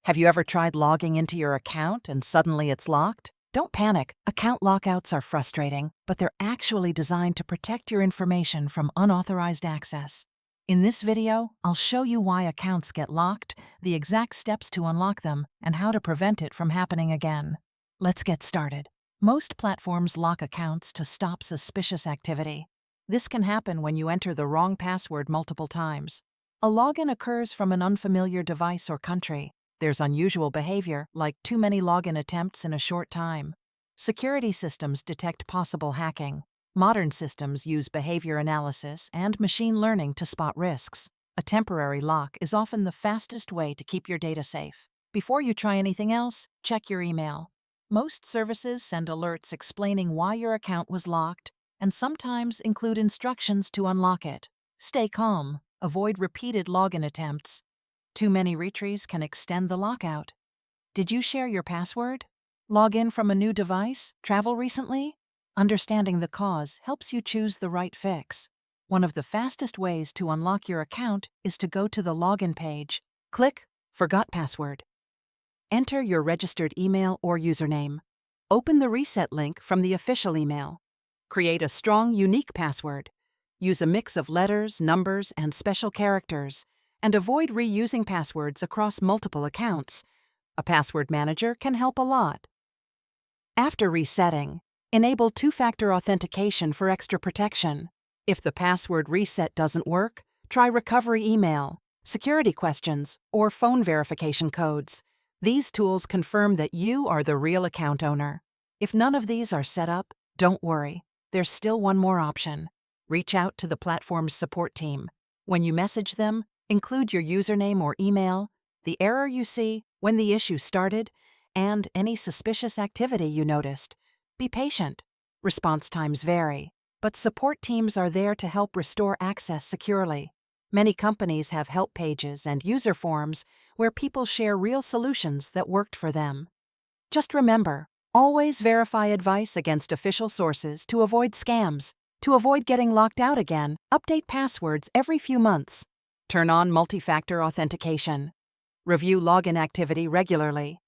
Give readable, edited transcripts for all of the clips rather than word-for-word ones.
Have you ever tried logging into your account and suddenly it's locked? Don't panic. Account lockouts are frustrating, but they're actually designed to protect your information from unauthorized access. In this video, I'll show you why accounts get locked, the exact steps to unlock them, and how to prevent it from happening again. Let's get started. Most platforms lock accounts to stop suspicious activity. This can happen when you enter the wrong password multiple times. A login occurs from an unfamiliar device or country. There's unusual behavior, like too many login attempts in a short time. Security systems detect possible hacking. Modern systems use behavior analysis and machine learning to spot risks. A temporary lock is often the fastest way to keep your data safe. Before you try anything else, check your email. Most services send alerts explaining why your account was locked and sometimes include instructions to unlock it. Stay calm. Avoid repeated login attempts. Too many retries can extend the lockout. Did you share your password? Log in from a new device? Travel recently? Understanding the cause helps you choose the right fix. One of the fastest ways to unlock your account is to go to the login page. Click Forgot Password. Enter your registered email or username. Open the reset link from the official email. Create a strong, unique password. Use a mix of letters, numbers, and special characters, and avoid reusing passwords across multiple accounts. A password manager can help a lot. After resetting, enable two-factor authentication for extra protection. If the password reset doesn't work, try recovery email, security questions, or phone verification codes. These tools confirm that you are the real account owner. If none of these are set up, don't worry. There's still one more option. Reach out to the platform's support team. When you message them, include your username or email, the error you see, when the issue started, and any suspicious activity you noticed. Be patient. Response times vary, but support teams are there to help restore access securely. Many companies have help pages and user forums where people share real solutions that worked for them. Just remember, always verify advice against official sources to avoid scams. To avoid getting locked out again, update passwords every few months. Turn on multi-factor authentication. Review login activity regularly.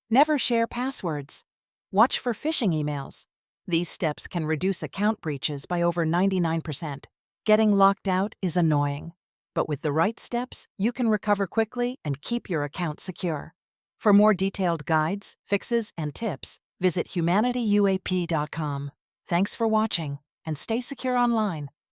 Never share passwords. Watch for phishing emails. These steps can reduce account breaches by over 99%. Getting locked out is annoying, but with the right steps, you can recover quickly and keep your account secure. For more detailed guides, fixes, and tips, visit HUMANITYUAPD.com. Thanks for watching, and stay secure online.